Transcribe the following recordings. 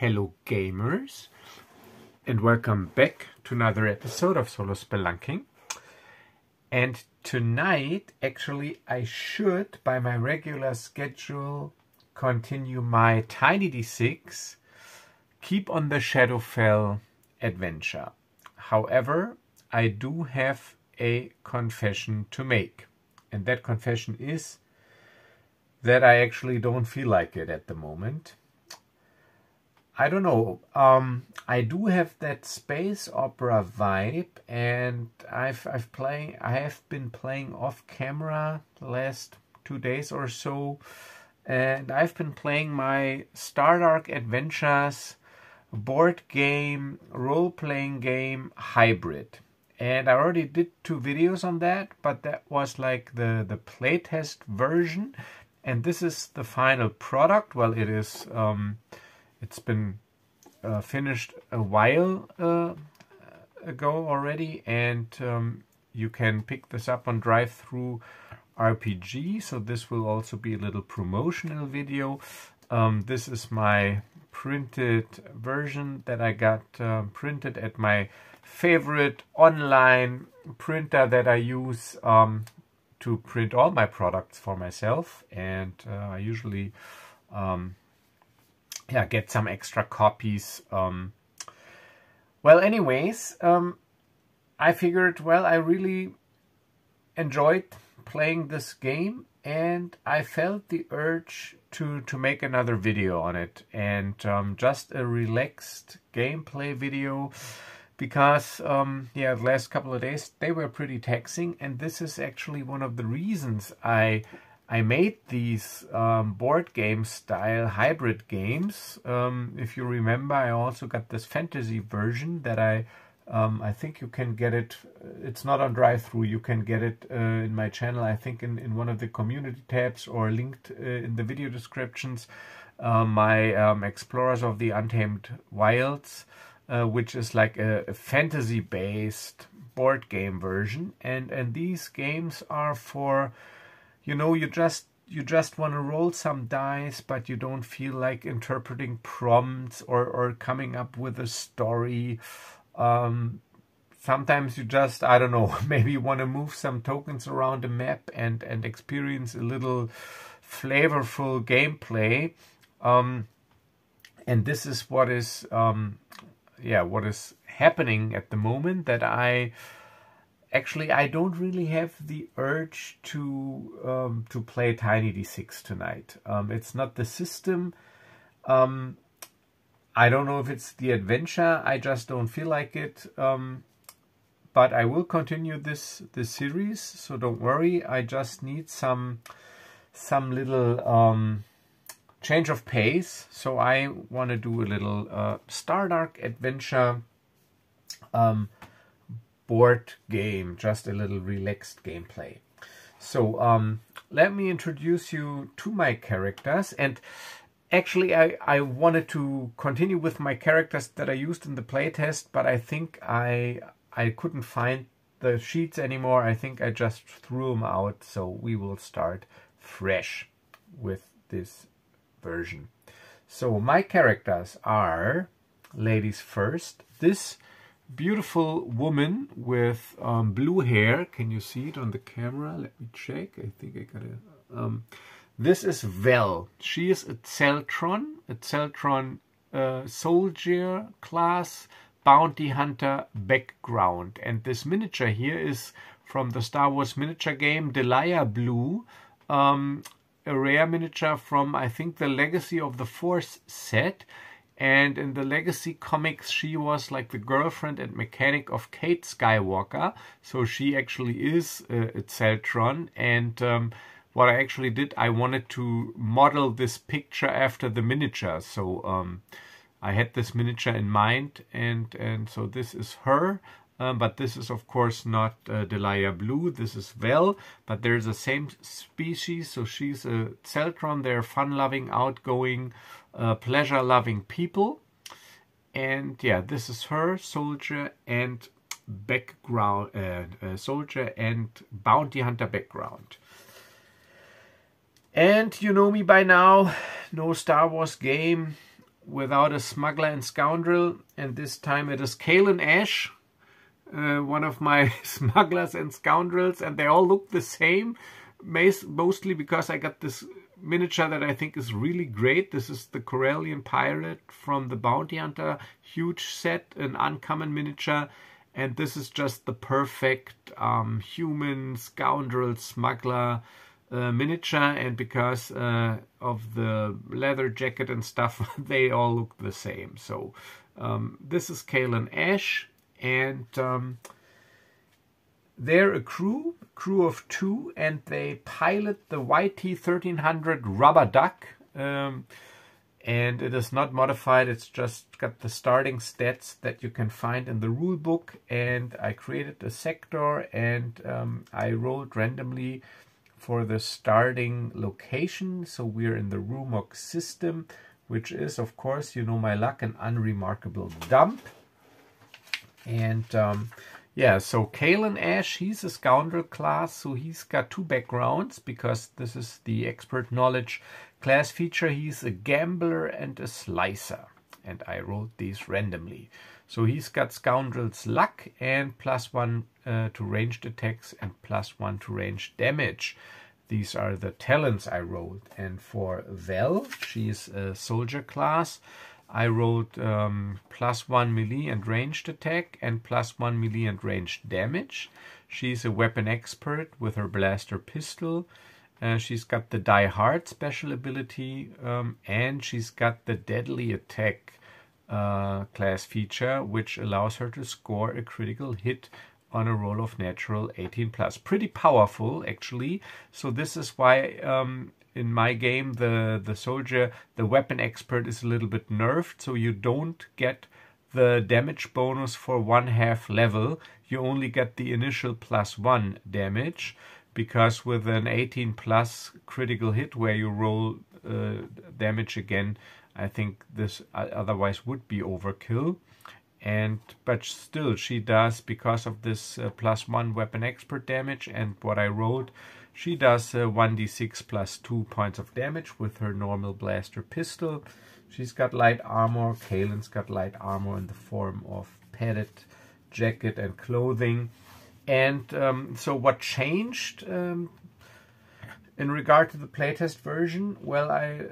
Hello gamers, and welcome back to another episode of Solo Spelunking. And tonight, actually, I should, by my regular schedule, continue my Tiny D6, keep on the Shadowfell adventure. However, I do have a confession to make. And that confession is that I actually don't feel like it at the moment. I don't know. I do have that space opera vibe, and I have been playing off camera the last 2 days or so, and I've been playing my Shadowdark Adventures board game, role-playing game hybrid. And I already did 2 videos on that, but that was like the playtest version, and this is the final product. Well, it is. It's been finished a while ago already, and you can pick this up on Drive-Thru RPG. So this will also be a little promotional video. This is my printed version that I got printed at my favorite online printer that I use to print all my products for myself, and I usually get some extra copies. Well, anyways, I figured, well, I really enjoyed playing this game, and I felt the urge to make another video on it, and just a relaxed gameplay video, because the last couple of days they were pretty taxing, and this is actually one of the reasons I made these board game style hybrid games. If you remember, I also got this fantasy version that I think you can get it. It's not on Drive-Thru. You can get it in my channel, I think in one of the community tabs, or linked in the video descriptions. My Explorers of the Untamed Wilds, which is like a fantasy based board game version, and these games are for, you know, you just want to roll some dice, but you don't feel like interpreting prompts or coming up with a story. Sometimes you just, I don't know, maybe you want to move some tokens around a map and experience a little flavorful gameplay. And this is what is happening at the moment, that I don't really have the urge to play Tiny D6 tonight. It's not the system. I don't know if it's the adventure. I just don't feel like it. But I will continue this series, so don't worry. I just need some little change of pace. So I want to do a little Shadowdark adventure board game, just a little relaxed gameplay. So let me introduce you to my characters, and actually I wanted to continue with my characters that I used in the playtest, but I think I couldn't find the sheets anymore. I think I just threw them out, so we will start fresh with this version. So my characters are, ladies first, this beautiful woman with blue hair. Can you see it on the camera? Let me check. I think I got it. This is Vel. She is a Celtron soldier class bounty hunter background. And this miniature here is from the Star Wars miniature game Delia Blue, a rare miniature from, I think, the Legacy of the Force set. And in the Legacy comics, she was like the girlfriend and mechanic of Kate Skywalker. So she actually is a Celtron. And what I actually did, I wanted to model this picture after the miniature. So I had this miniature in mind, and so this is her. But this is, of course, not Delia Blue. This is Vel, but there's the same species. So she's a Celtron. They're fun-loving, outgoing, pleasure-loving people. And yeah, this is her, soldier and background, soldier and bounty hunter background. And you know me by now. No Star Wars game without a smuggler and scoundrel, and this time it is Kalen Ash, one of my smugglers and scoundrels, and they all look the same, mostly because I got this miniature that I think is really great. This is the Corellian Pirate from the Bounty Hunter huge set, an uncommon miniature, and this is just the perfect human scoundrel smuggler miniature, and because of the leather jacket and stuff, they all look the same. So this is Kalen Ash, and they're a crew of 2, and they pilot the YT-1300 Rubber Duck, and it is not modified. It's just got the starting stats that you can find in the rule book, and I created a sector, and I rolled randomly for the starting location. So we're in the Rumok system, which is, of course, you know my luck, an unremarkable dump. And yeah, so Kalen Ash, he's a scoundrel class, so he's got 2 backgrounds, because this is the expert knowledge class feature. He's a gambler and a slicer, and I rolled these randomly. So he's got scoundrel's luck and +1 to ranged attacks and +1 to ranged damage. These are the talents I rolled. And for Vel, she's a soldier class, I rolled +1 melee and ranged attack and +1 melee and ranged damage. She's a weapon expert with her blaster pistol. She's got the Die Hard special ability, and she's got the deadly attack class feature, which allows her to score a critical hit on a roll of natural 18+. Pretty powerful, actually. So this is why in my game the soldier, the weapon expert, is a little bit nerfed. So you don't get the damage bonus for 1/2 level. You only get the initial +1 damage, because with an 18+ critical hit where you roll damage again, I think this otherwise would be overkill. But still, she does, because of this +1 weapon expert damage and what I rolled, she does 1d6 +2 points of damage with her normal blaster pistol. She's got light armor. Kalen's got light armor in the form of padded jacket and clothing. And so what changed in regard to the playtest version? Well, I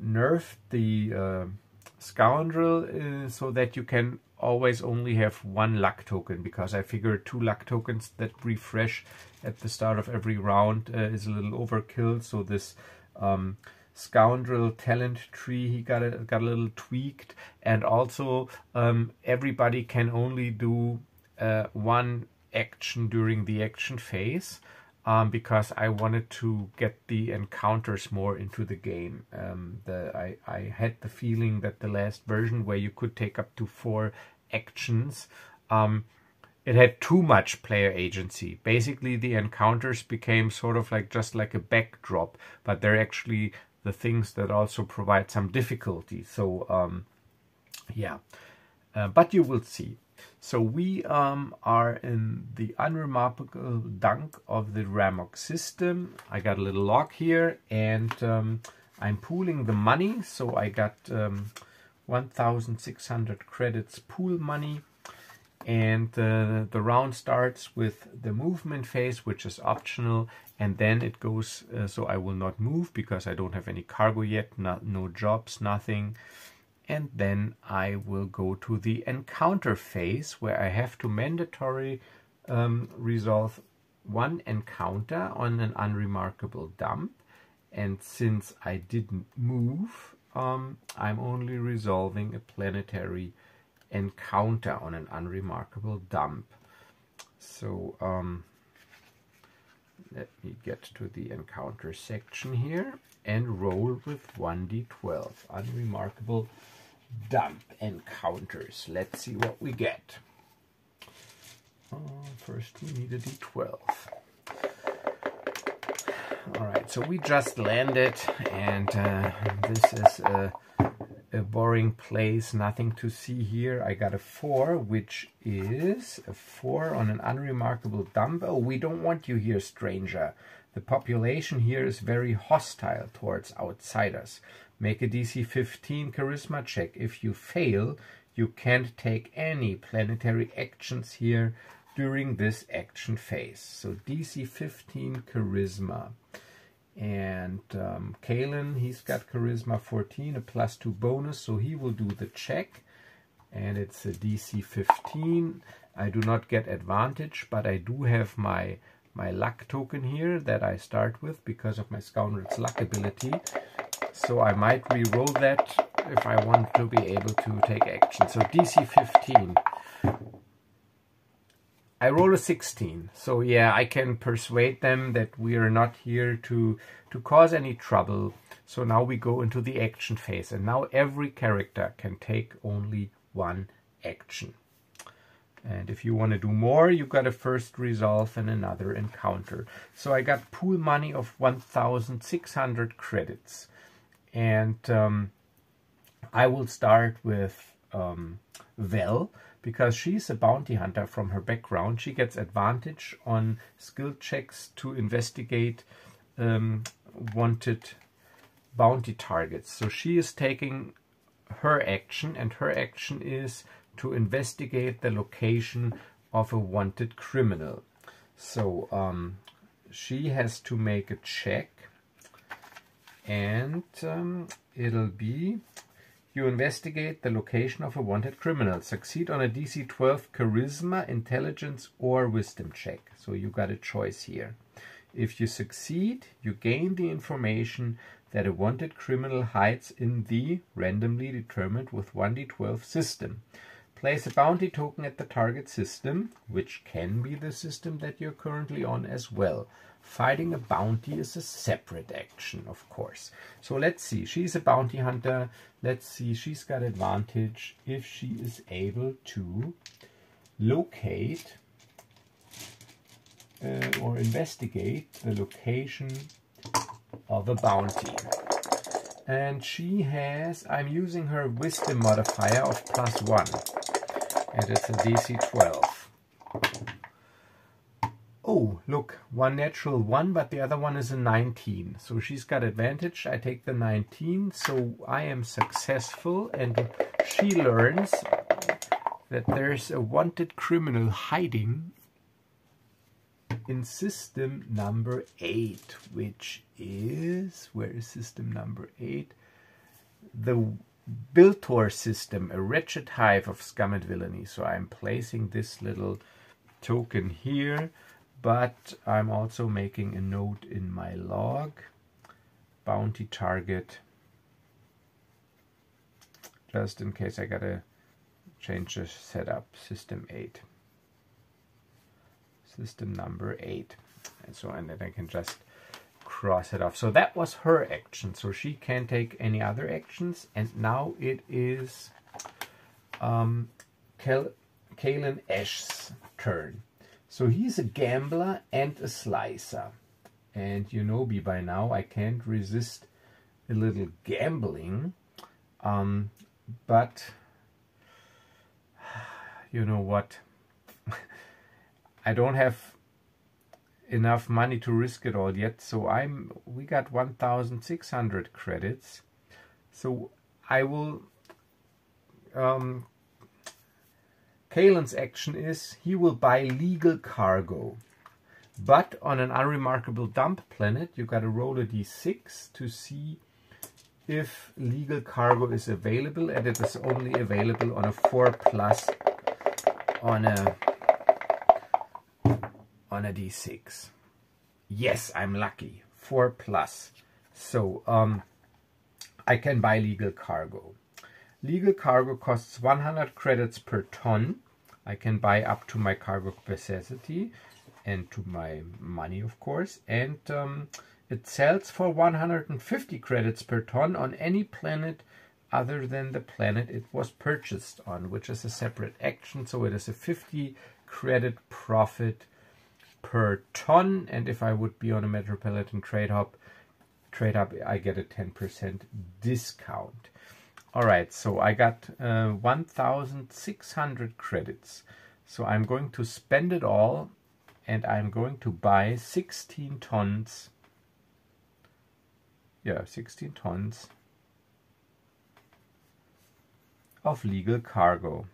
nerfed the scoundrel so that you can always only have 1 luck token, because I figured 2 luck tokens that refresh at the start of every round is a little overkill. So this scoundrel talent tree, he got a little tweaked, and also everybody can only do 1 action during the action phase. Because I wanted to get the encounters more into the game. I had the feeling that the last version, where you could take up to 4 actions, it had too much player agency. Basically, the encounters became sort of like just like a backdrop, but they're actually the things that also provide some difficulty. So yeah, but you will see. So we are in the unremarkable dunk of the Ramok system. I got a little log here, and I'm pooling the money. So I got 1,600 credits pool money, and the round starts with the movement phase, which is optional, and then it goes, so I will not move because I don't have any cargo yet, no jobs, nothing. And then I will go to the encounter phase, where I have to mandatory resolve 1 encounter on an unremarkable dump. And since I didn't move, I'm only resolving a planetary encounter on an unremarkable dump. So let me get to the encounter section here and roll with 1d12. Unremarkable dump encounters. Let's see what we get. First we need a d12. Alright, so we just landed, and this is a a boring place, nothing to see here. I got a 4, which is a 4 on an unremarkable dump. Oh, we don't want you here, stranger. The population here is very hostile towards outsiders. Make a DC 15 charisma check. If you fail, you can't take any planetary actions here during this action phase. So DC 15 charisma. And Kalen, he's got charisma 14, a +2 bonus, so he will do the check. And it's a DC 15. I do not get advantage, but I do have my luck token here that I start with because of my Scoundrel's luck ability. So I might re-roll that if I want to be able to take action. So DC 15. I roll a 16, so yeah, I can persuade them that we are not here to cause any trouble. So now we go into the action phase, and now every character can take only one action. And if you want to do more, you got to first resolve in another encounter. So I got pool money of 1,600 credits. And I will start with Vel, because she's a bounty hunter from her background. She gets advantage on skill checks to investigate wanted bounty targets. So she is taking her action, and her action is to investigate the location of a wanted criminal. So she has to make a check, and it'll be: you investigate the location of a wanted criminal. Succeed on a DC 12 charisma, intelligence, or wisdom check. So you got a choice here. If you succeed, you gain the information that a wanted criminal hides in the randomly determined with 1d12 system. Place a bounty token at the target system, which can be the system that you're currently on as well. Fighting a bounty is a separate action, of course. So let's see. She's a bounty hunter. Let's see. She's got advantage if she is able to locate or investigate the location of a bounty. And she has, I'm using her wisdom modifier of +1. And it's a DC 12. Oh, look, one natural 1, but the other one is a 19. So she's got advantage. I take the 19, so I am successful, and she learns that there's a wanted criminal hiding in system number 8, which is, where is system number 8? The Biltor system, a wretched hive of scum and villainy. So I'm placing this little token here, but I'm also making a note in my log. Bounty target, just in case I gotta change the setup. System 8. System number 8. And so, and then I can just cross it off. So that was her action. So she can't take any other actions. And now it is Kalen Ash's turn. So he's a gambler and a slicer. And you know me by now, I can't resist a little gambling. But you know what? I don't have enough money to risk it all yet, so we got 1,600 credits. So I will Kalen's action is he will buy legal cargo. But on an unremarkable dump planet, you got to roll a d6 to see if legal cargo is available, and it is only available on a 4+ on a d6. Yes, I'm lucky. 4+. So I can buy legal cargo. Legal cargo costs 100 credits per ton. I can buy up to my cargo capacity and to my money, of course. And it sells for 150 credits per ton on any planet other than the planet it was purchased on, which is a separate action. So it is a 50 credit profit per ton, and if I would be on a Metropolitan Trade Hub, I get a 10% discount. Alright, so I got 1,600 credits. So I'm going to spend it all, and I'm going to buy 16 tons. Yeah, 16 tons of legal cargo.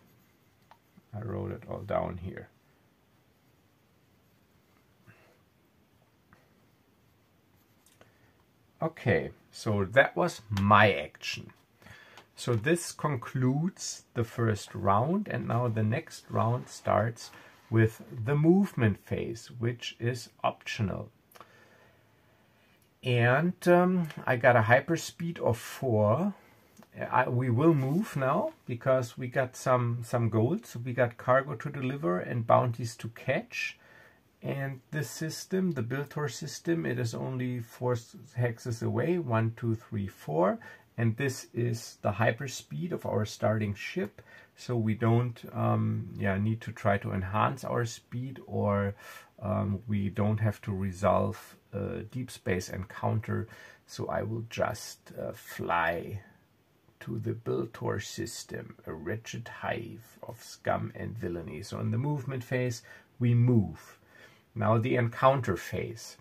I wrote it all down here. Okay, so that was my action. So this concludes the first round, and now the next round starts with the movement phase, which is optional. And I got a hyperspeed of 4. We will move now because we got some gold. So we got cargo to deliver and bounties to catch. And this system, the Biltor system, it is only 4 hexes away. 1, 2, 3, 4. And this is the hyperspeed of our starting ship. So we don't need to try to enhance our speed, or we don't have to resolve a deep space encounter. So I will just fly to the Biltor system, a wretched hive of scum and villainy. So in the movement phase, we move. Now the encounter phase.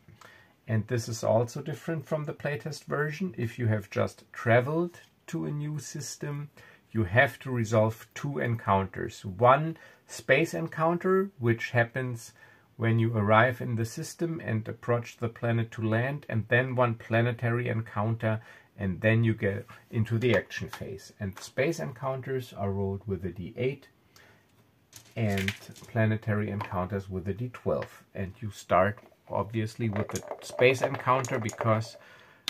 And this is also different from the playtest version. If you have just traveled to a new system, you have to resolve 2 encounters. One space encounter, which happens when you arrive in the system and approach the planet to land, and then one planetary encounter, and then you get into the action phase. And space encounters are rolled with a D8, and planetary encounters with a D12. And you start obviously with the space encounter because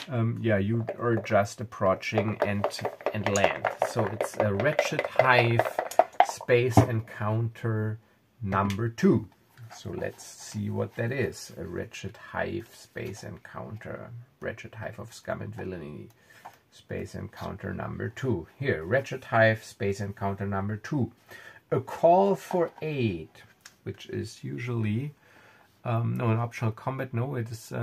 you are just approaching and land. So it's a wretched hive space encounter number 2. So let's see what that is. A wretched hive space encounter. Wretched hive of scum and villainy. Space encounter number 2. Here, wretched hive space encounter number 2. A call for aid, which is usually an optional combat. No, it is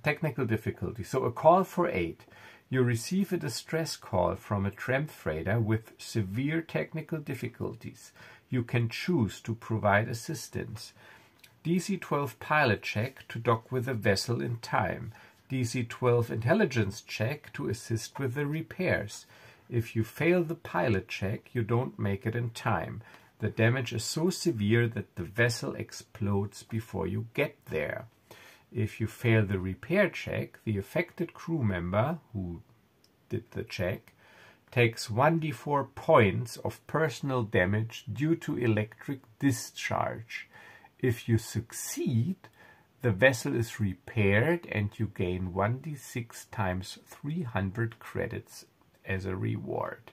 technical difficulty. So a call for aid. You receive a distress call from a tramp freighter with severe technical difficulties. You can choose to provide assistance. DC 12 pilot check to dock with a vessel in time. DC 12 intelligence check to assist with the repairs. If you fail the pilot check, you don't make it in time. The damage is so severe that the vessel explodes before you get there. If you fail the repair check, the affected crew member who did the check takes 1d4 points of personal damage due to electric discharge. If you succeed, the vessel is repaired and you gain 1d6 times 300 credits as a reward.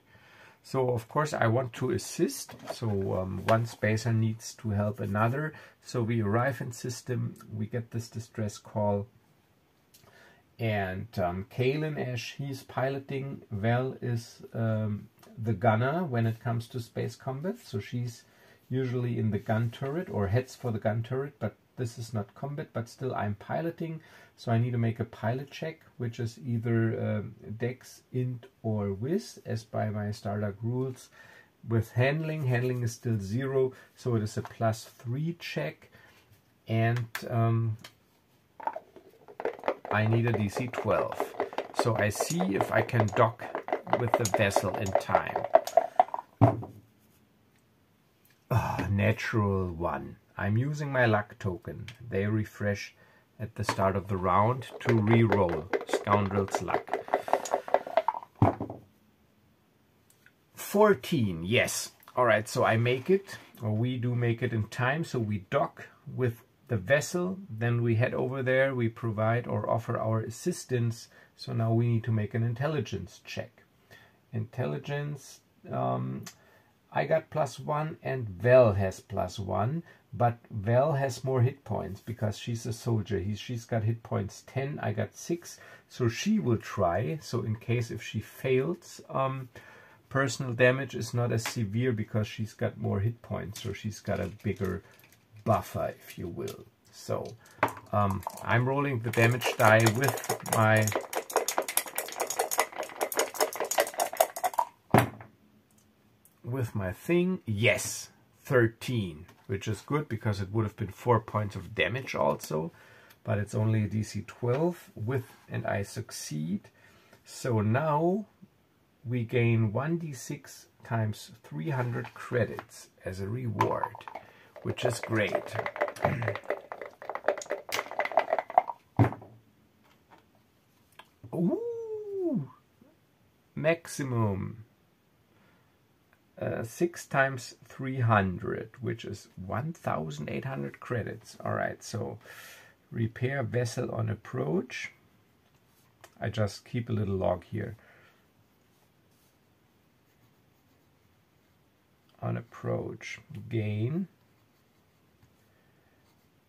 So of course I want to assist, so one spacer needs to help another. So we arrive in system, we get this distress call, and Kaelin, as he's piloting, Vel is the gunner when it comes to space combat. So she's usually in the gun turret or heads for the gun turret, but this is not combat, but still I'm piloting. So I need to make a pilot check, which is either Dex, Int, or Whiz, as by my Shadowdark rules. With handling is still 0, so it is a +3 check, and I need a DC 12. So I see if I can dock with the vessel in time. Natural 1. I'm using my luck token. They refresh at the start of the round to re-roll. Scoundrel's luck. 14, yes. Alright, so I make it, or we do make it in time, so we dock with the vessel, then we head over there, we provide or offer our assistance. So now we need to make an intelligence check. Intelligence, I got +1 and Vel has +1, but Vel has more hit points because she's a soldier. She's got hit points 10, I got 6, so she will try. So in case if she fails, personal damage is not as severe because she's got more hit points, so she's got a bigger buffer, if you will. So I'm rolling the damage die with my with my thing. Yes, 13, which is good because it would have been 4 points of damage also, but it's only a DC 12 and I succeed. So now we gain 1d6 times 300 credits as a reward, which is great. Ooh, maximum 6 times 300, which is 1,800 credits. All right, so repair vessel on approach. I just keep a little log here. On approach, gain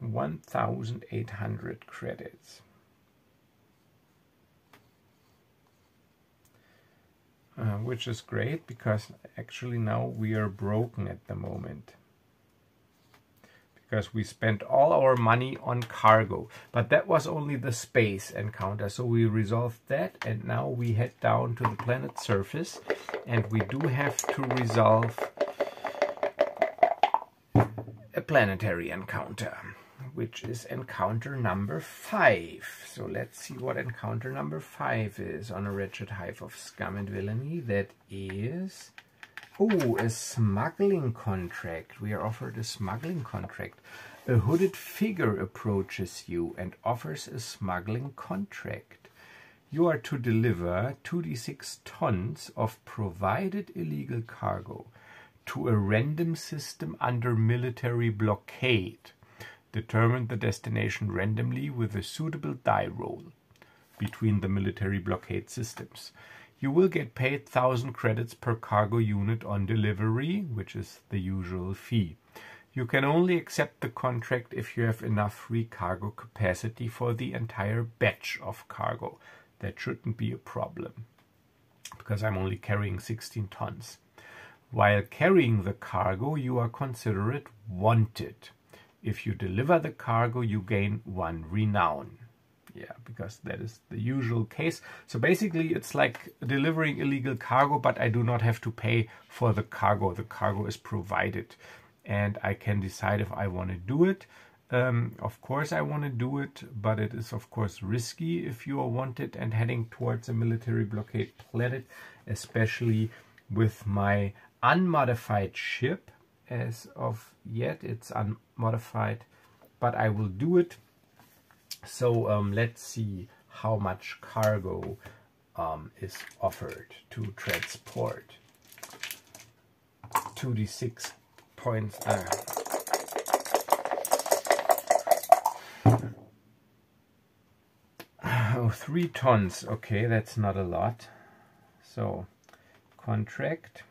1,800 credits. Which is great because actually now we are broken at the moment. Because we spent all our money on cargo. But that was only the space encounter. So we resolved that and now we head down to the planet surface. And we do have to resolve a planetary encounter, which is encounter number 5. So let's see what encounter number 5 is on a wretched hive of scum and villainy. That is, oh, a smuggling contract. We are offered a smuggling contract. A hooded figure approaches you and offers a smuggling contract. You are to deliver 2d6 tons of provided illegal cargo to a random system under military blockade. Determine the destination randomly with a suitable die roll between the military blockade systems. You will get paid 1,000 credits per cargo unit on delivery, which is the usual fee. You can only accept the contract if you have enough free cargo capacity for the entire batch of cargo. That shouldn't be a problem, because I'm only carrying 16 tons. While carrying the cargo, you are considered wanted. If you deliver the cargo, you gain 1 renown. Yeah, because that is the usual case. So basically, it's like delivering illegal cargo, but I do not have to pay for the cargo. The cargo is provided, and I can decide if I want to do it. Of course, I want to do it, but it is, of course, risky if you are wanted and heading towards a military blockade planet, especially with my unmodified ship. As of yet, it's unmodified, but I will do it. So let's see how much cargo is offered to transport. 2d6 points. 3 tons. Okay, that's not a lot. So contract.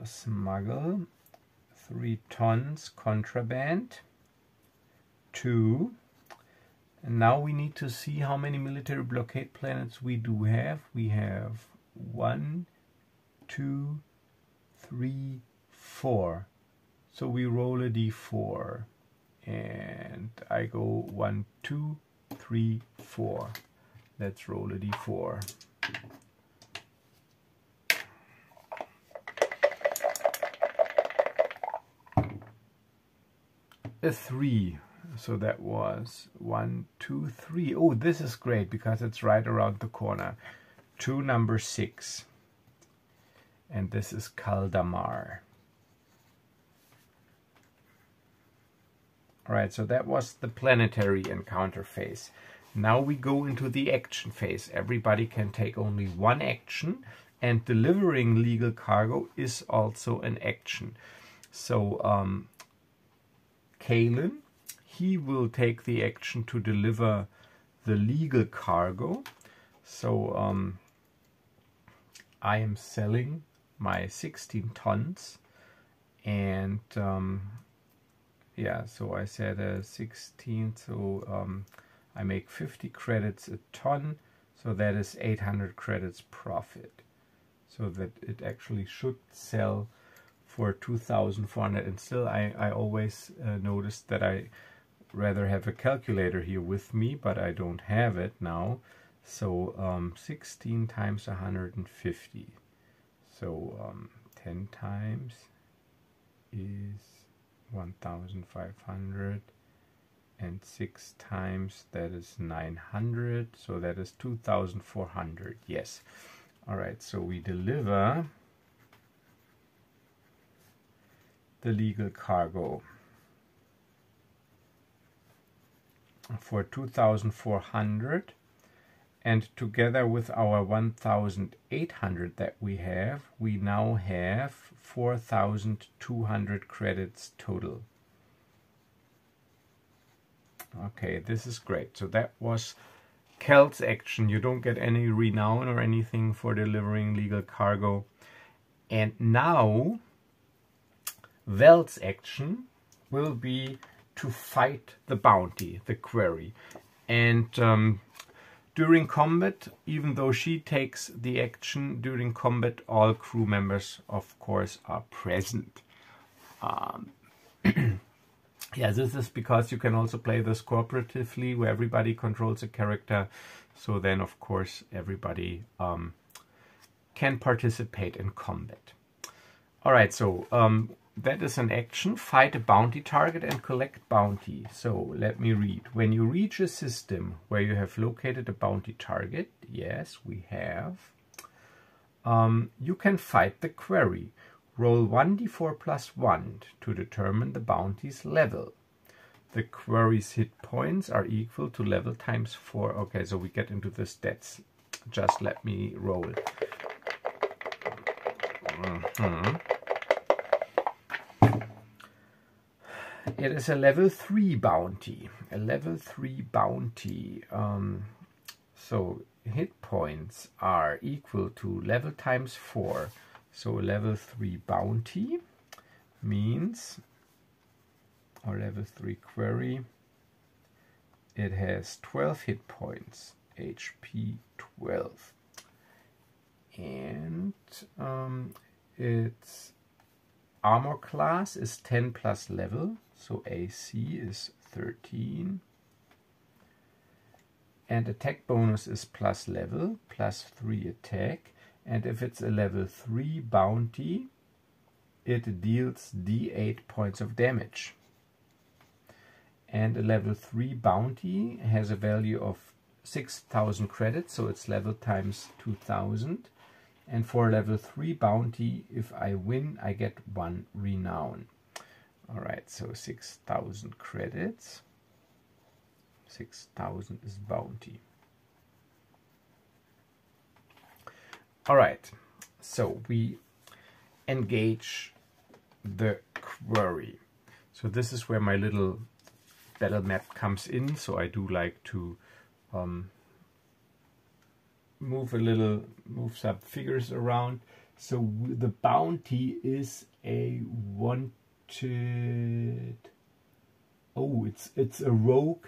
Smuggle 3 tons contraband 2, and now we need to see how many military blockade planets we do have. We have 1, 2, 3, 4. So we roll a d4 and I go 1, 2, 3, 4. Let's roll a d4. A 3, so that was 1, 2, 3. Oh, this is great because it's right around the corner. To number 6, and this is Kaldamar. All right, so that was the planetary encounter phase. Now we go into the action phase. Everybody can take only 1 action, and delivering legal cargo is also an action. So Kalen, he will take the action to deliver the legal cargo. So I am selling my 16 tons, and yeah, so I said 16, so I make 50 credits a ton, so that is 800 credits profit. So that it actually should sell for 2,400, and still I always noticed that I rather have a calculator here with me, but I don't have it now. So 16 times 150. So 10 times is 1,500, and 6 times, that is 900, so that is 2,400. Yes. All right, so we deliver the legal cargo for 2,400, and together with our 1,800 that we now have 4,200 credits total. Okay, this is great. So that was Kel's action. You don't get any renown or anything for delivering legal cargo. And now Vel's action will be to fight the bounty, the quarry. And during combat, even though she takes the action during combat, all crew members, of course, are present. Yeah, this is because you can also play this cooperatively, where everybody controls a character. So then, of course, everybody can participate in combat. All right, so that is an action. Fight a bounty target and collect bounty. So let me read. When you reach a system where you have located a bounty target, yes, we have, you can fight the quarry. Roll 1d4 plus 1 to determine the bounty's level. The quarry's hit points are equal to level times 4. Okay, so we get into the stats. Just let me roll. It is a level 3 bounty. A level 3 bounty. So hit points are equal to level times 4. So level 3 bounty means, or level 3 query, it has 12 hit points, HP 12. And its armor class is 10 plus level, so AC is 13. And attack bonus is plus level, plus 3 attack. And if it's a level 3 bounty, it deals D8 points of damage. And a level 3 bounty has a value of 6,000 credits, so it's level times 2,000. And for a level 3 bounty, if I win, I get 1 renown. Alright, so 6,000 credits. 6,000 is bounty. All right, so we engage the quarry. So this is where my little battle map comes in. So I do like to move some figures around. So the bounty is a wanted. Oh, it's a rogue.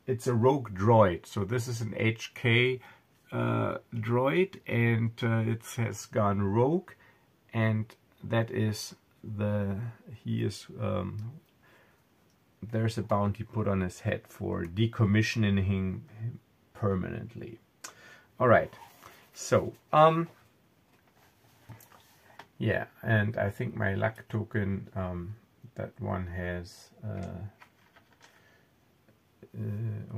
It's a rogue droid. So this is an HK droid, and it has gone rogue, and that is there's a bounty put on his head for decommissioning him permanently. All right, so yeah, and I think my luck token, that one has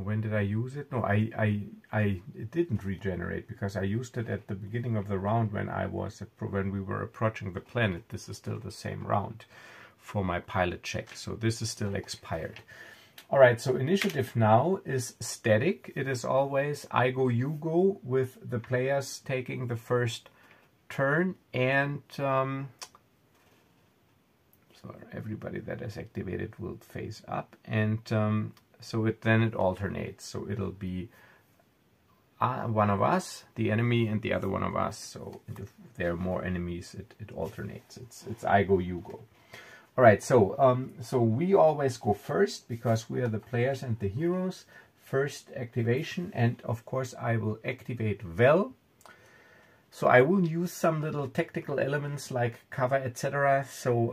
when did I use it? No, it didn't regenerate, because I used it at the beginning of the round when we were approaching the planet. This is still the same round for my pilot check, so this is still expired. All right, so initiative now is static. It is always I go, you go, with the players taking the first turn, and so everybody that is activated will face up, and so then it alternates. So it'll be one of us, the enemy, and the other one of us. So if there are more enemies, it alternates. It's I go, you go. All right. So so we always go first because we are the players and the heroes. First activation, and of course I will activate Vel. So I will use some little tactical elements like cover, etc. So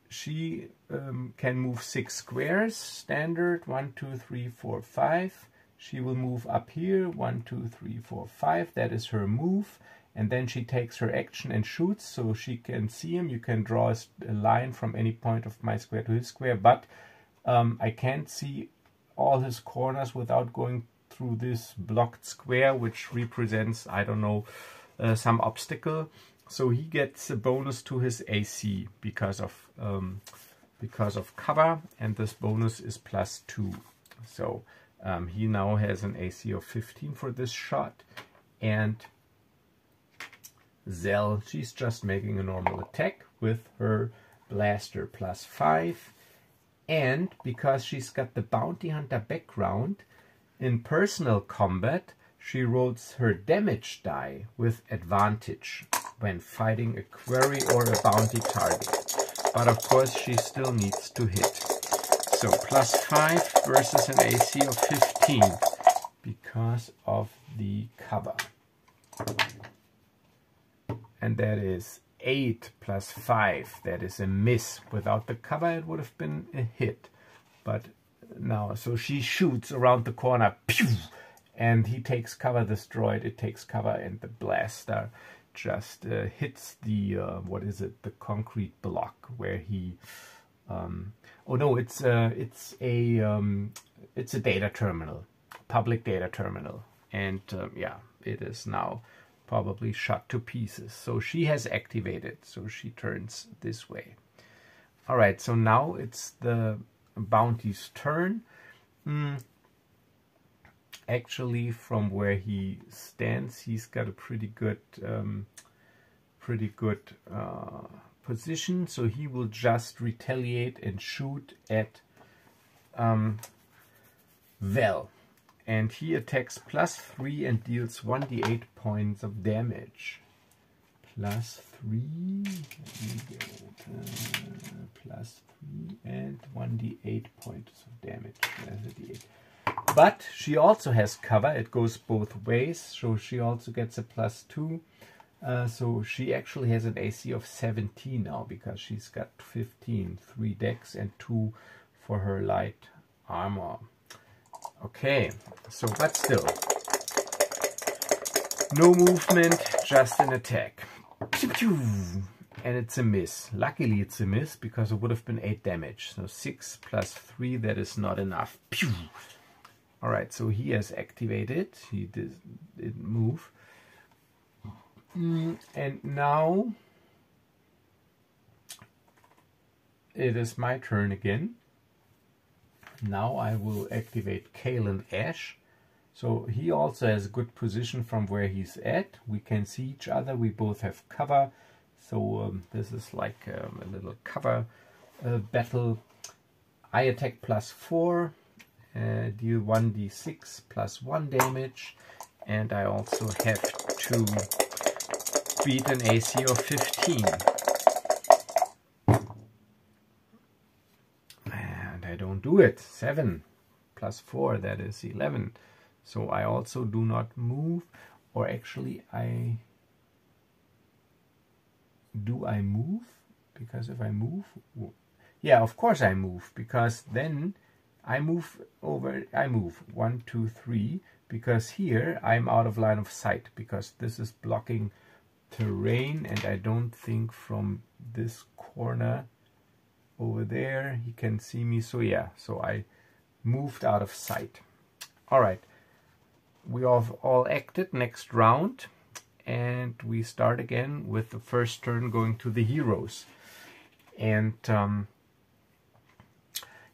she can move 6 squares, standard, 1, 2, 3, 4, 5. she will move up here. 1, 2, 3, 4, 5. That is her move. And then she takes her action and shoots, so she can see him. You can draw a line from any point of my square to his square, but I can't see all his corners without going through this blocked square, which represents, I don't know, some obstacle. So he gets a bonus to his AC because of cover, and this bonus is +2. So he now has an AC of 15 for this shot, and Zell, she's just making a normal attack with her blaster +5, and because she's got the bounty hunter background, in personal combat she rolls her damage die with advantage when fighting a quarry or a bounty target, but of course she still needs to hit. So +5 versus an AC of 15 because of the cover. And that is 8 +5. That is a miss. Without the cover, it would have been a hit. But now, so she shoots around the corner, pew, and he takes cover. This droid, it takes cover, and the blaster just hits the what is it? The concrete block where he. Oh no, it's a data terminal, public data terminal, and yeah, it is now probably shot to pieces. So she has activated, so she turns this way. All right, so now it's the bounty's turn. Actually, from where he stands, he's got a pretty good position, so he will just retaliate and shoot at Vel. And he attacks +3 and deals 1d8 points of damage. +3, +3 and 1d8 points of damage. There's a d8. But she also has cover. It goes both ways, so she also gets a +2. So she actually has an AC of 17 now because she's got 15, 3 dex and 2 for her light armor. Okay, so but still, no movement, just an attack. And it's a miss. Luckily it's a miss because it would have been 8 damage. So 6 +3, that is not enough. Alright, so he has activated. He didn't move. And now it is my turn again. Now I will activate Kale and Ash. So he also has a good position from where he's at. We can see each other. We both have cover. So this is like a little cover battle. I attack +4, deal 1d6 +1 damage. And I also have to beat an AC of 15. I don't do it. 7 +4, that is 11. So I also do not move, or actually do I move? Because if I move, yeah, of course I move, because then I move 1, 2, 3, because here I'm out of line of sight, because this is blocking terrain, and I don't think from this corner over there he can see me. So yeah, so I moved out of sight. All right, we have all acted. Next round, and we start again with the first turn going to the heroes. And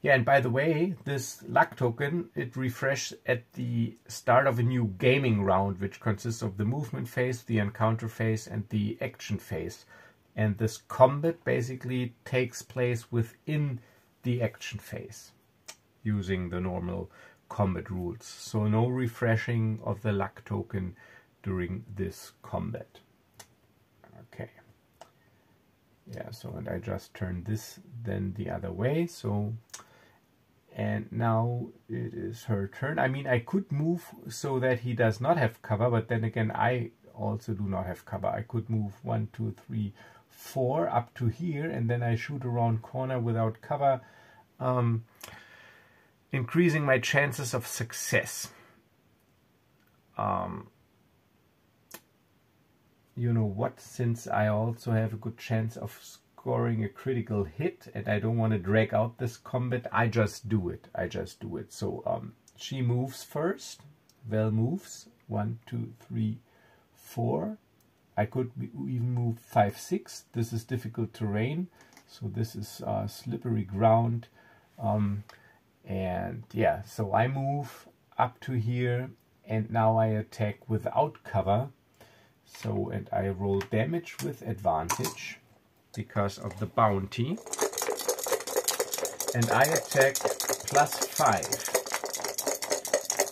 yeah, and by the way, this luck token, it refreshes at the start of a new gaming round, which consists of the movement phase, the encounter phase, and the action phase. And this combat basically takes place within the action phase, using the normal combat rules. So no refreshing of the luck token during this combat. Okay. Yeah, so, and I just turn this then the other way. So, and now it is her turn. I mean, I could move so that he does not have cover, but then again, I also do not have cover. I could move 1, 2, 3, 4 up to here, and then I shoot around corner without cover, increasing my chances of success. you know what, since I also have a good chance of scoring a critical hit and I don't want to drag out this combat, I just do it. So she moves first. Vel moves 1, 2, 3, 4. I could even move 5, 6. This is difficult terrain, so this is slippery ground. And yeah, so I move up to here, and now I attack without cover. So, and I roll damage with advantage because of the bounty. And I attack +5.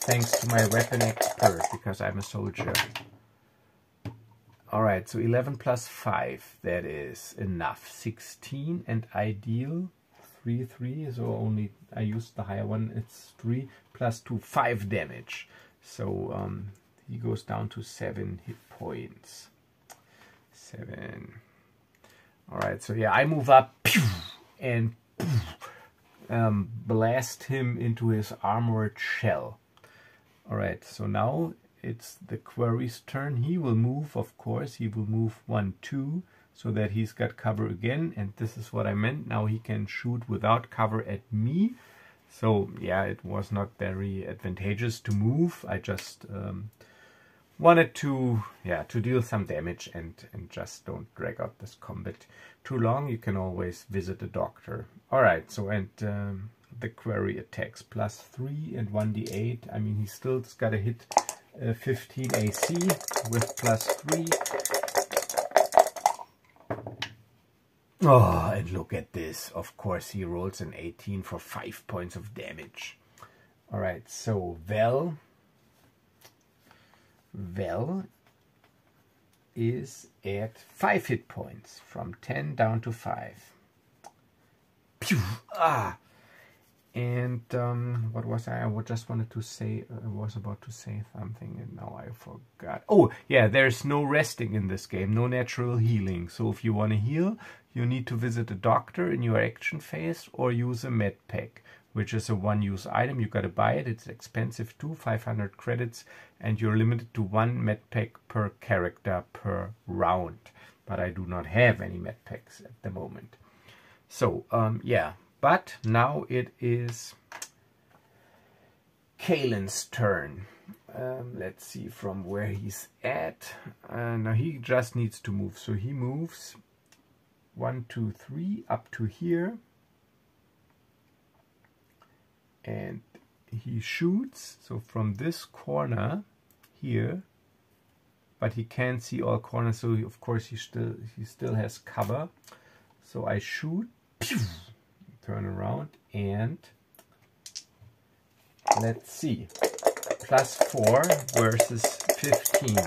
Thanks to my weapon expert, because I'm a soldier. Alright, so 11 plus 5, that is enough. 16, and I deal 3, 3, so only I used the higher one, it's 3 plus 2, 5 damage. So he goes down to 7 hit points. 7. Alright, so yeah, I move up and blast him into his armored shell. Alright, so now it's the quarry's turn. He will move, of course. He will move 1, 2, so that he's got cover again. And this is what I meant. Now he can shoot without cover at me. So yeah, it was not very advantageous to move. I just wanted to deal some damage and just don't drag out this combat too long. You can always visit a doctor. Alright, so and the quarry attacks +3 and 1d8. I mean, he still's got to hit 15 AC with +3. Oh, and look at this. Of course, he rolls an 18 for 5 points of damage. Alright, so Vel is at 5 hit points, from 10 down to 5. Pew! Ah! And what was I? I just wanted to say, I was about to say something and now I forgot. Oh, yeah, there's no resting in this game, no natural healing. So if you want to heal, you need to visit a doctor in your action phase or use a med pack, which is a one-use item. You got to buy it. It's expensive too, 500 credits, and you're limited to 1 med pack per character per round. But I do not have any med packs at the moment. So, yeah. But now it is Kalen's turn. Let's see from where he's at. Now he just needs to move. So he moves 1, 2, 3 up to here. And he shoots. So from this corner here. But he can't see all corners. So of course he still has cover. So I shoot. Pew! Turn around and let's see. +4 versus 15.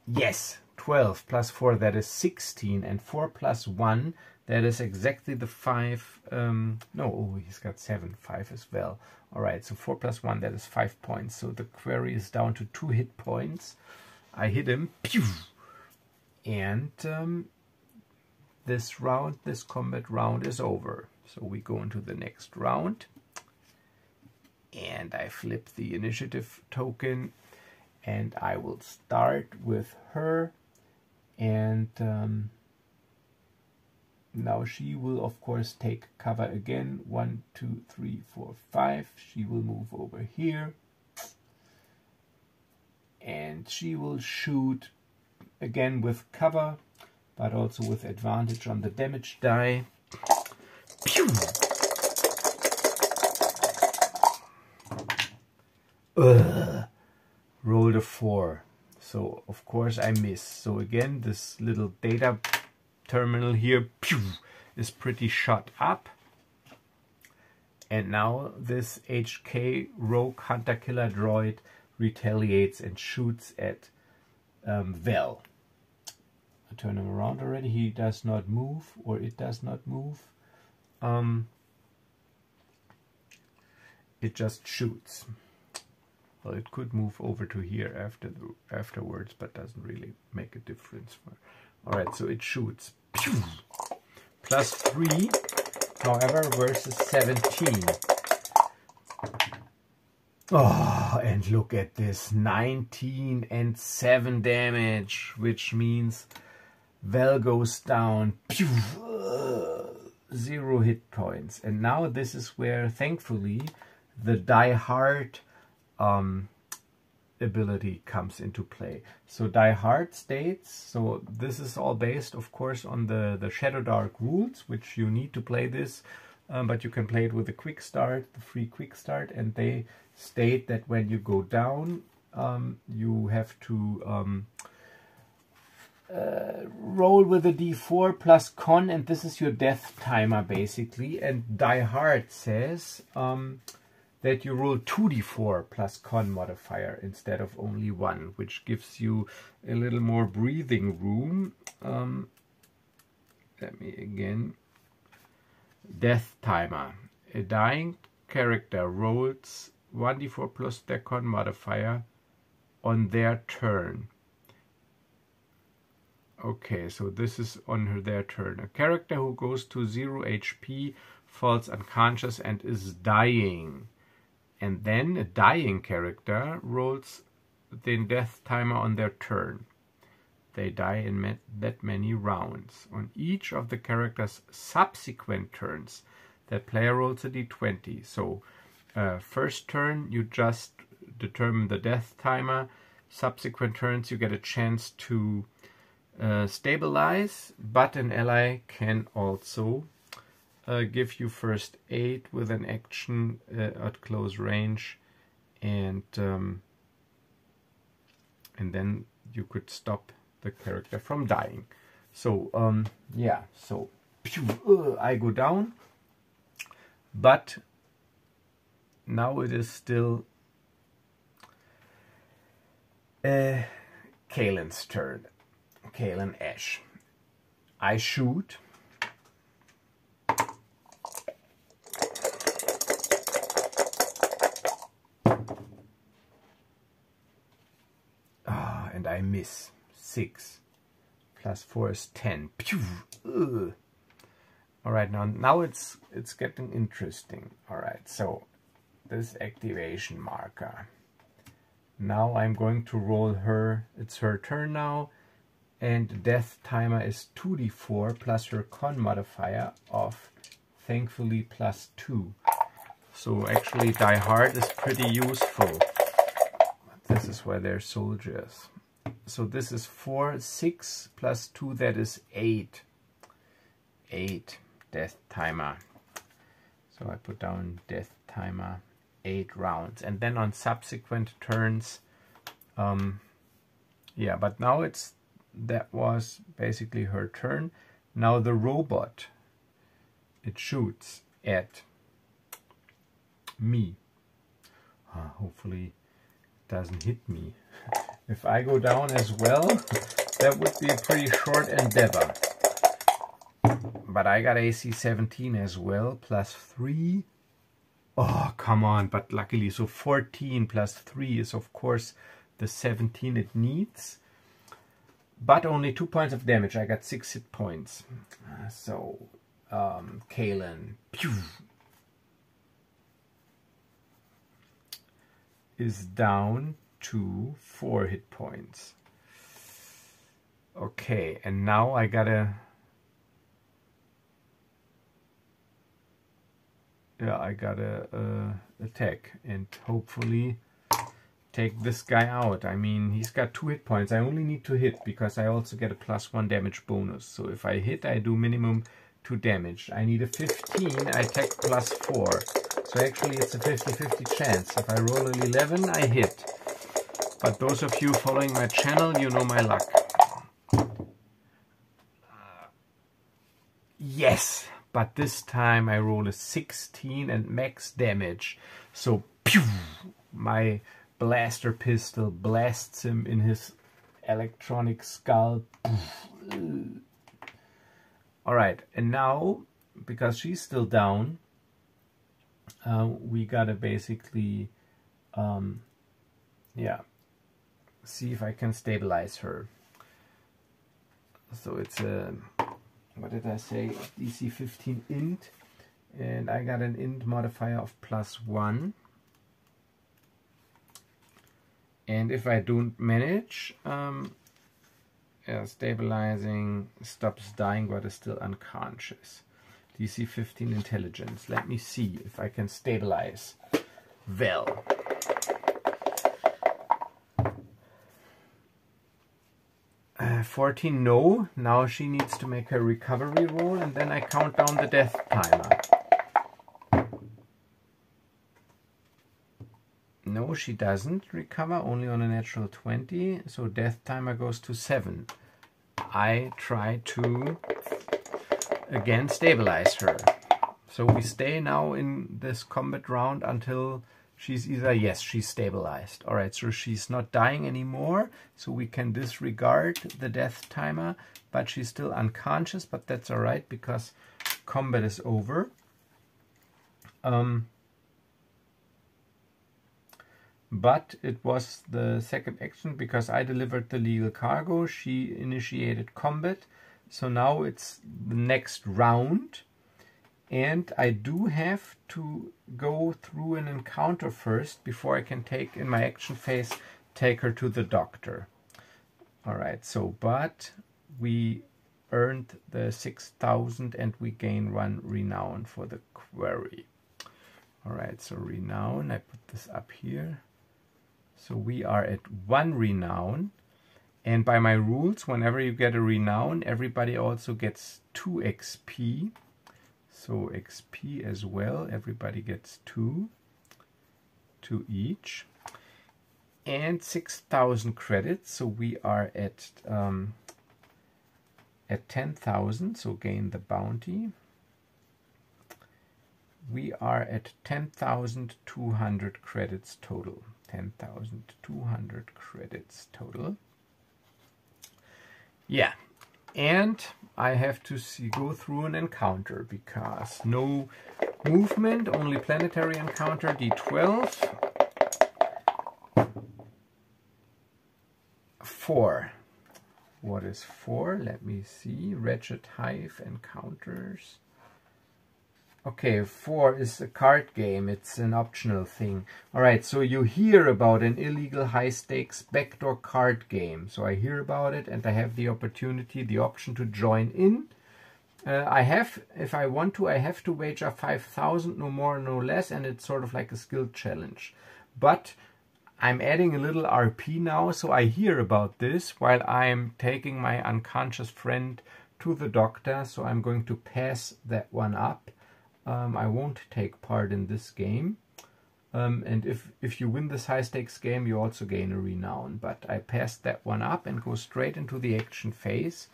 Yes, 12 plus 4, that is 16, and 4 plus 1, that is exactly the 5. No, he's got 7, 5 as well. All right, so 4 plus 1, that is 5 points. So the quarry is down to 2 hit points. I hit him, pew, and this combat round is over. So we go into the next round. And I flip the initiative token. And I will start with her. And now she will, of course, take cover again. 1, 2, 3, 4, 5. She will move over here. And she will shoot again with cover, but also with advantage on the damage die. Pew! Rolled a 4. So, of course, I miss. So again, this little data terminal here, pew, is pretty shot up. And now this HK Rogue Hunter Killer Droid retaliates and shoots at Vel. I turn him around already. He does not move, or it does not move. It just shoots. Well, it could move over to here afterwards, but doesn't really make a difference. Alright, so it shoots. Pew! +3, however, versus 17. Oh, and look at this, 19 and 7 damage, which means Val goes down, pew, 0 hit points. And now this is where, thankfully, the Die Hard ability comes into play. So Die Hard states, so this is all based, of course, on the Shadowdark rules, which you need to play this, but you can play it with a quick start, the free quick start, and they state that when you go down, you have to roll with a d4 plus con, and this is your death timer basically. And Die Hard says that you roll 2d4 plus con modifier instead of only 1, which gives you a little more breathing room. Let me again. Death timer. A dying character rolls 1d4 plus their con modifier on their turn. Okay, so this is on their turn. A character who goes to 0 HP falls unconscious and is dying. And then a dying character rolls the death timer on their turn. They die in that many rounds. On each of the character's subsequent turns, the player rolls a d20. So first turn, you just determine the death timer. Subsequent turns, you get a chance to stabilize, but an ally can also give you first aid with an action at close range, and then you could stop the character from dying. So yeah, so I go down, but now it is still Kalen's turn. Kalen Ash. I shoot. And I miss. 6 plus 4 is 10. Pew! All right, now it's getting interesting. All right, so this activation marker. Now I'm going to roll her. It's her turn now, and death timer is 2d4 plus her con modifier of, thankfully, +2. So actually Die Hard is pretty useful. This is why they're soldiers. So this is 4, 6 plus 2, that is 8. 8 death timer. So I put down death timer, 8 rounds. And then on subsequent turns, yeah, but now that was basically her turn. Now the robot, it shoots at me. Hopefully it doesn't hit me. If I go down as well, that would be a pretty short endeavor. But I got AC 17 as well, +3. Oh, come on, but luckily, so 14 plus 3 is of course the 17 it needs. But only 2 points of damage. I got 6 hit points. So, Kalen, pew, is down to 4 hit points. Okay, and now I gotta... Yeah, I gotta attack and hopefully take this guy out. I mean, he's got 2 hit points. I only need to hit because I also get a +1 damage bonus. So if I hit, I do minimum 2 damage. I need a 15, I attack +4. So actually it's a 50-50 chance. If I roll an 11, I hit. But those of you following my channel, you know my luck. Yes! But this time I roll a 16 and max damage. So, pew! My blaster pistol blasts him in his electronic skull. Alright, and now, because she's still down, we gotta basically, yeah, see if I can stabilize her. So it's a, what did I say, DC 15 int, and I got an int modifier of +1. And if I don't manage, stabilizing, stops dying but is still unconscious. DC 15 intelligence. Let me see if I can stabilize Vel. Uh, 14, no. Now she needs to make her recovery roll, and then I count down the death timer. No, she doesn't recover, only on a natural 20, so death timer goes to 7. I try to again stabilize her. So we stay now in this combat round until she's either, yes, she's stabilized. Alright, so she's not dying anymore, so we can disregard the death timer, but she's still unconscious, but that's alright because combat is over. But it was the second action because I delivered the legal cargo, she initiated combat, so now it's the next round. And I do have to go through an encounter first before I can take, in my action phase, take her to the doctor. Alright, so, but we earned the 6,000 and we gain 1 renown for the query. Alright, so renown, I put this up here. So we are at 1 renown. And by my rules, whenever you get a renown, everybody also gets 2 XP. So XP as well, everybody gets 2 each, and 6,000 credits. So we are at 10,000. So gain the bounty. We are at 10,200 credits total. 10,200 credits total. Yeah. And I have to go through an encounter because no movement, only planetary encounter, D12. 4. What is 4? Let me see. Wretched Hive encounters. Okay, 4 is a card game. It's an optional thing. Alright, so you hear about an illegal high-stakes backdoor card game. So I hear about it and I have the opportunity, the option to join in. I have, if I want to, I have to wager 5,000, no more, no less, and it's sort of like a skill challenge. But I'm adding a little RP now, so I hear about this while I'm taking my unconscious friend to the doctor, so I'm going to pass that one up. I won't take part in this game. And if you win this high-stakes game, you also gain a renown. But I passed that one up and go straight into the action phase.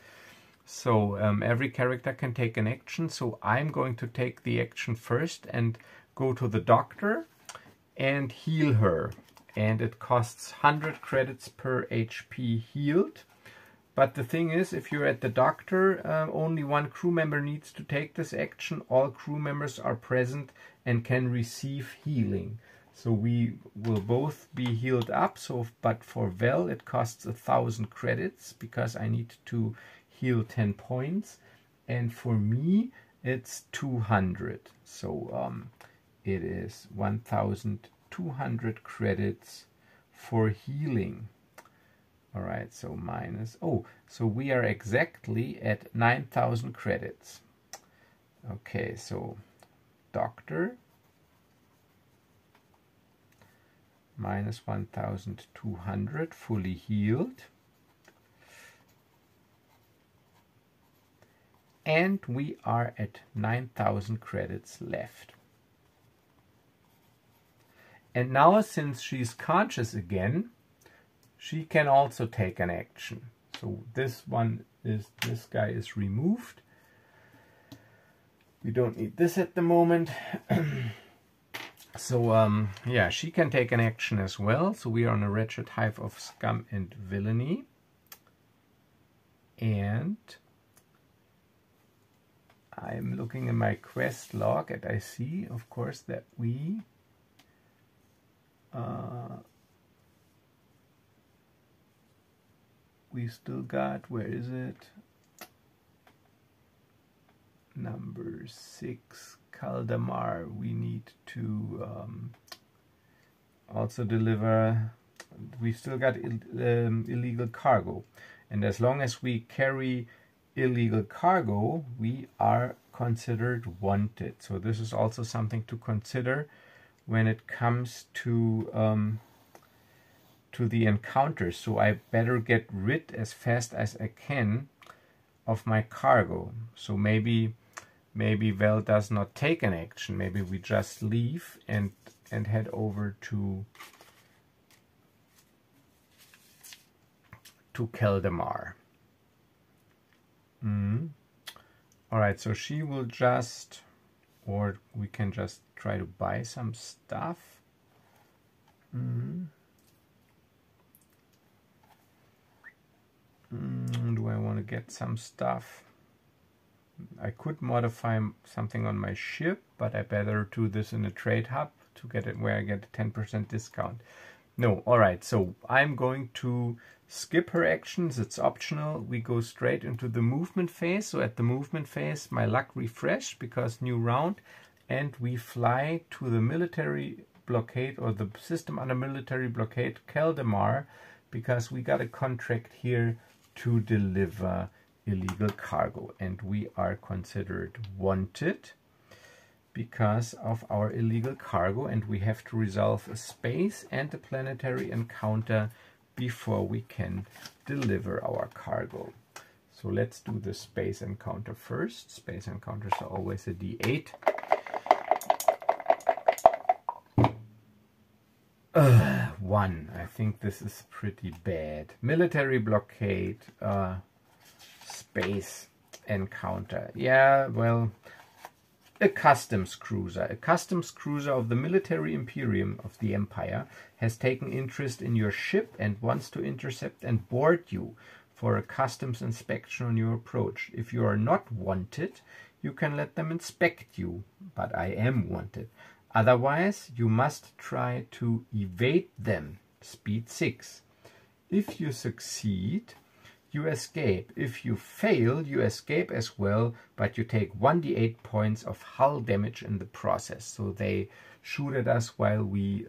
So every character can take an action. So I'm going to take the action first and go to the doctor and heal her. And it costs 100 credits per HP healed. But the thing is, if you're at the doctor, only 1 crew member needs to take this action. All crew members are present and can receive healing. So we will both be healed up. So, but for Vel, it costs 1,000 credits because I need to heal 10 points. And for me, it's 200. So it is 1,200 credits for healing. Alright, so minus, so we are exactly at 9,000 credits. Okay, so doctor, minus 1,200, fully healed. And we are at 9,000 credits left. And now, since she's conscious again, she can also take an action. So this guy is removed. We don't need this at the moment. So yeah, she can take an action as well. So we are on a wretched hive of scum and villainy. And I'm looking in my quest log and I see, of course, that we still got, where is it? Number 6, Kaldamar. We need to also deliver we still got illegal cargo. And as long as we carry illegal cargo, we are considered wanted. So this is also something to consider when it comes to the encounters. So I better get rid as fast as I can of my cargo. So maybe Val does not take an action. Maybe we just leave and head over to Keldamar. Alright, so she will just, or we can just try to buy some stuff. Do I want to get some stuff? I could modify something on my ship, but I better do this in a trade hub to get it where I get a 10% discount. No, alright, so I'm going to skip her actions. It's optional. We go straight into the movement phase. So at the movement phase, my luck refreshed because new round, and we fly to the military blockade, or the system under military blockade, Keldamar, because we got a contract here to deliver illegal cargo, and we are considered wanted because of our illegal cargo, and we have to resolve a space and a planetary encounter before we can deliver our cargo. So let's do the space encounter first. Space encounters are always a D8. 1. I think this is pretty bad. Military blockade, space encounter. Yeah, well, a customs cruiser. A customs cruiser of the military imperium of the Empire has taken interest in your ship and wants to intercept and board you for a customs inspection on your approach. If you are not wanted, you can let them inspect you, but I am wanted. Otherwise, you must try to evade them. Speed 6. If you succeed, you escape. If you fail, you escape as well, but you take 1d8 points of hull damage in the process. So they shoot at us while we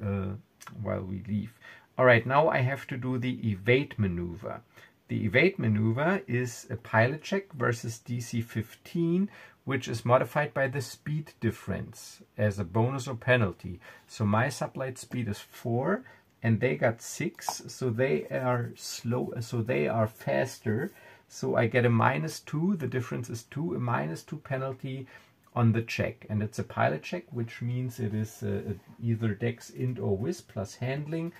leave. All right, now I have to do the evade maneuver. The evade maneuver is a pilot check versus DC 15, which is modified by the speed difference as a bonus or penalty. So my sublight speed is 4, and they got 6, so they are slow, so they are faster. So I get a -2, the difference is 2, a -2 penalty on the check. And it's a pilot check, which means it is either Dex, Int, or Whiz plus handling.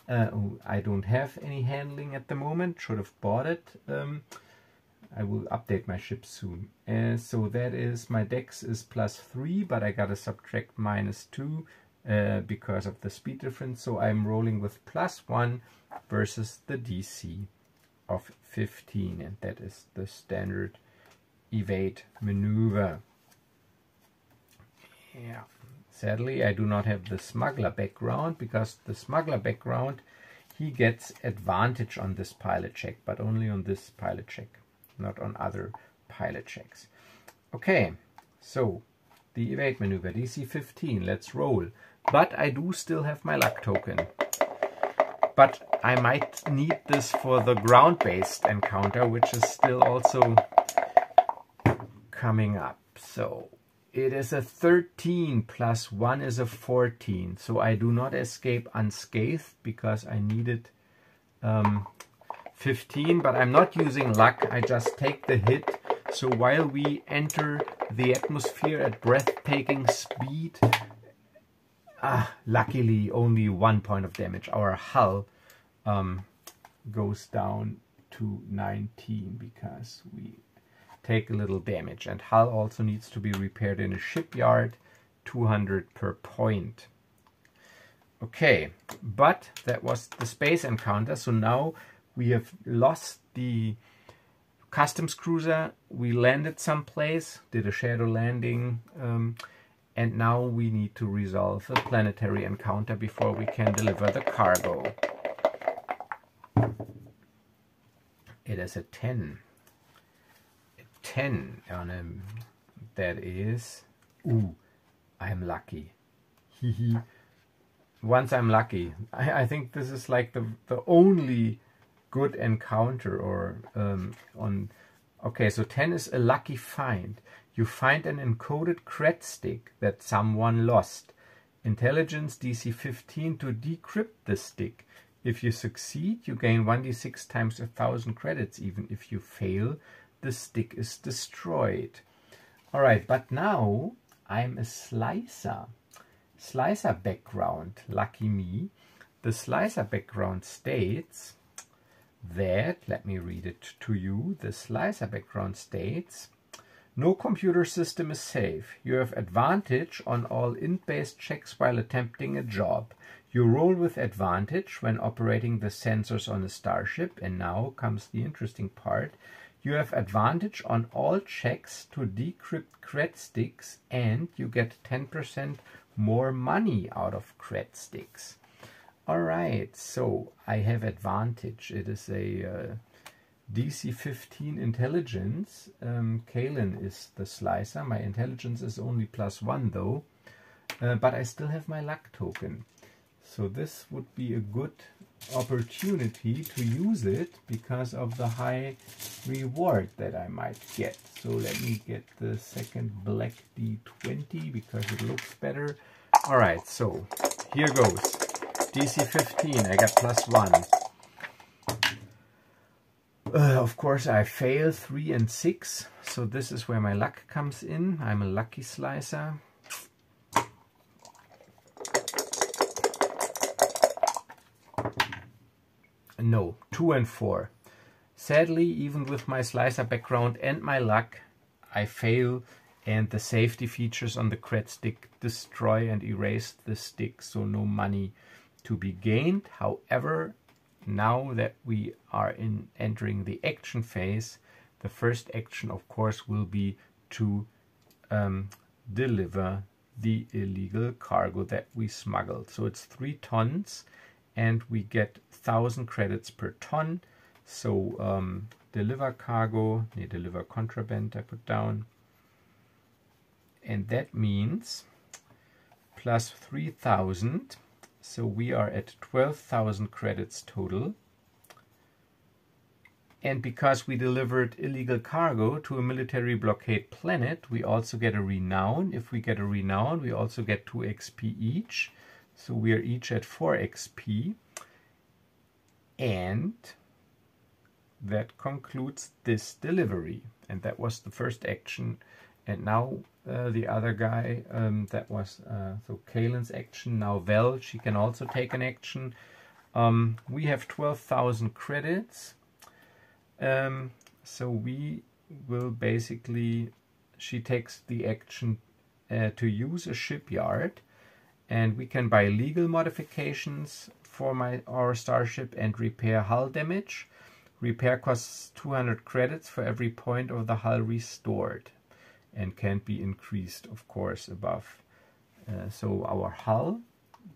I don't have any handling at the moment, should have bought it. I will update my ship soon. So that is, my Dex is +3, but I gotta subtract -2 because of the speed difference. So I'm rolling with +1 versus the DC of 15, and that is the standard evade maneuver. Yeah. Sadly, I do not have the smuggler background, because the smuggler background, he gets advantage on this pilot check, but only on this pilot check, not on other pilot checks. Okay, so the evade maneuver, DC 15, let's roll. But I do still have my luck token. But I might need this for the ground-based encounter, which is still also coming up. So it is a 13 plus 1 is a 14. So I do not escape unscathed because I needed 15, but I'm not using luck. I just take the hit. So while we enter the atmosphere at breathtaking speed, luckily only 1 point of damage. Our hull goes down to 19 because we take a little damage, and hull also needs to be repaired in a shipyard, 200 per point. Okay, but that was the space encounter. So now we have lost the customs cruiser, we landed someplace, did a shadow landing, and now we need to resolve a planetary encounter before we can deliver the cargo. It is a 10. 10 on him. That is, I'm lucky. once I'm lucky. I think this is like the only good encounter or on. Okay, so 10 is a lucky find. You find an encoded cred stick that someone lost. Intelligence DC 15 to decrypt the stick. If you succeed, you gain 1d6 times 1,000 credits. Even if you fail, the stick is destroyed. Alright, but now I'm a slicer. Slicer background, lucky me. The slicer background states that, let me read it to you, the slicer background states, no computer system is safe. You have advantage on all int-based checks while attempting a job. You roll with advantage when operating the sensors on a starship. And now comes the interesting part. You have advantage on all checks to decrypt cred sticks, and you get 10% more money out of cred sticks. Alright, so I have advantage. It is a DC 15 intelligence. Kalen is the slicer. My intelligence is only +1 though, but I still have my luck token. So this would be a good opportunity to use it because of the high reward that I might get. So let me get the second black D20 because it looks better. Alright, so here goes. DC 15, I got +1. Of course I fail 3 and 6, so this is where my luck comes in. I'm a lucky slicer. No, 2 and 4. Sadly, even with my slicer background and my luck, I fail, and the safety features on the cred stick destroy and erase the stick, so no money to be gained. However, now that we are entering the action phase, the first action, of course, will be to deliver the illegal cargo that we smuggled. So it's 3 tons, and we get 1,000 credits per ton. So deliver cargo, deliver contraband I put down. And that means plus 3,000. So we are at 12,000 credits total. And because we delivered illegal cargo to a military blockade planet, we also get a renown. If we get a renown, we also get 2 XP each. So we are each at 4 XP. And that concludes this delivery. And that was the first action. And now the other guy, that was so Kalen's action. Now Vel, she can also take an action. We have 12,000 credits. So we will basically, she takes the action to use a shipyard, and we can buy legal modifications for our starship and repair hull damage. Repair costs 200 credits for every point of the hull restored, and can't be increased, of course, above. So our hull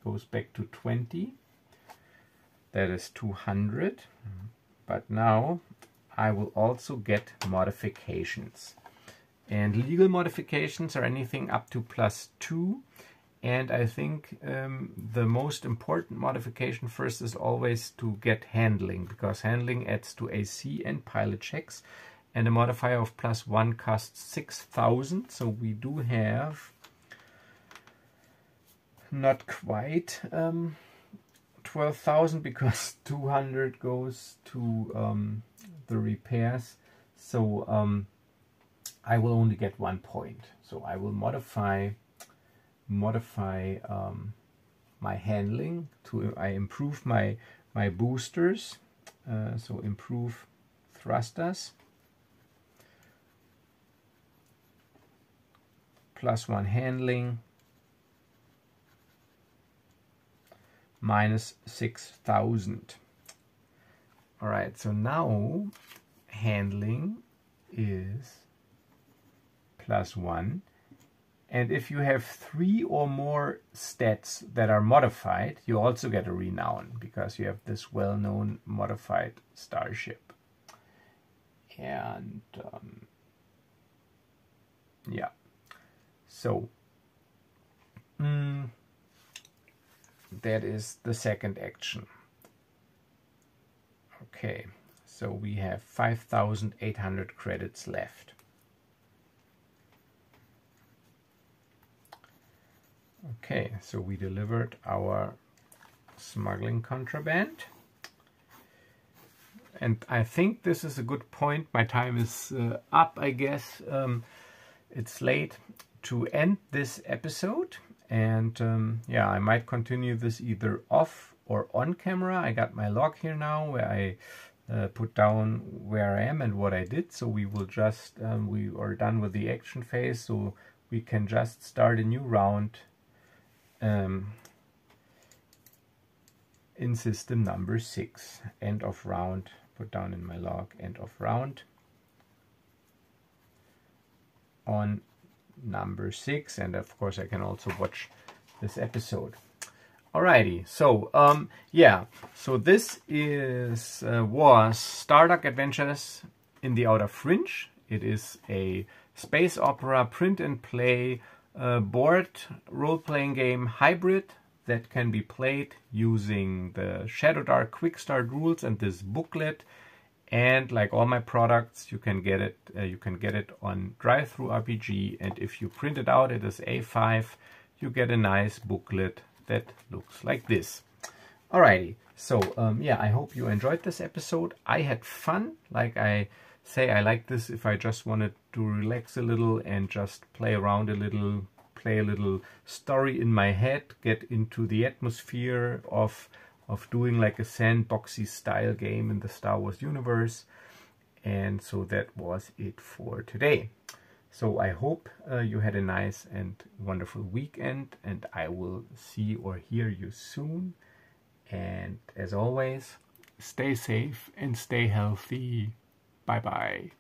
goes back to 20. That is 200. But now I will also get modifications. And legal modifications are anything up to +2. And I think the most important modification first is always to get handling, because handling adds to AC and pilot checks. And a modifier of +1 costs 6,000. So we do have not quite 12,000, because 200 goes to the repairs. So I will only get 1 point. So I will modify my handling to I improve my boosters. So improve thrusters. +1 handling, minus 6,000. All right, so now handling is +1. And if you have 3 or more stats that are modified, you also get a renown, because you have this well-known modified starship. And yeah. So, that is the second action. Okay, so we have 5,800 credits left. Okay, so we delivered our smuggling contraband. And I think this is a good point. My time is up, I guess. It's late to end this episode. And yeah, I might continue this either off or on camera. I got my log here now where I put down where I am and what I did. So we will just, we are done with the action phase. So we can just start a new round in system number 6. End of round. Put down in my log, end of round on number 6, and of course I can also watch this episode. Alrighty, so yeah, so this is was Shadowdark Adventures in the Outer Fringe. It is a space opera print and play board role-playing game hybrid that can be played using the Shadowdark Quick Start rules and this booklet. And like all my products, you can get it on Drive-Thru RPG. And if you print it out, it is A5. You get a nice booklet that looks like this. Alrighty, so yeah, I hope you enjoyed this episode. I had fun. Like I say, I like this if I just wanted to relax a little and just play around a little, play a little story in my head, get into the atmosphere of doing like a sandboxy style game in the Star Wars universe. And so that was it for today. So I hope you had a nice and wonderful weekend, and I will see or hear you soon. And as always, stay safe and stay healthy. Bye bye.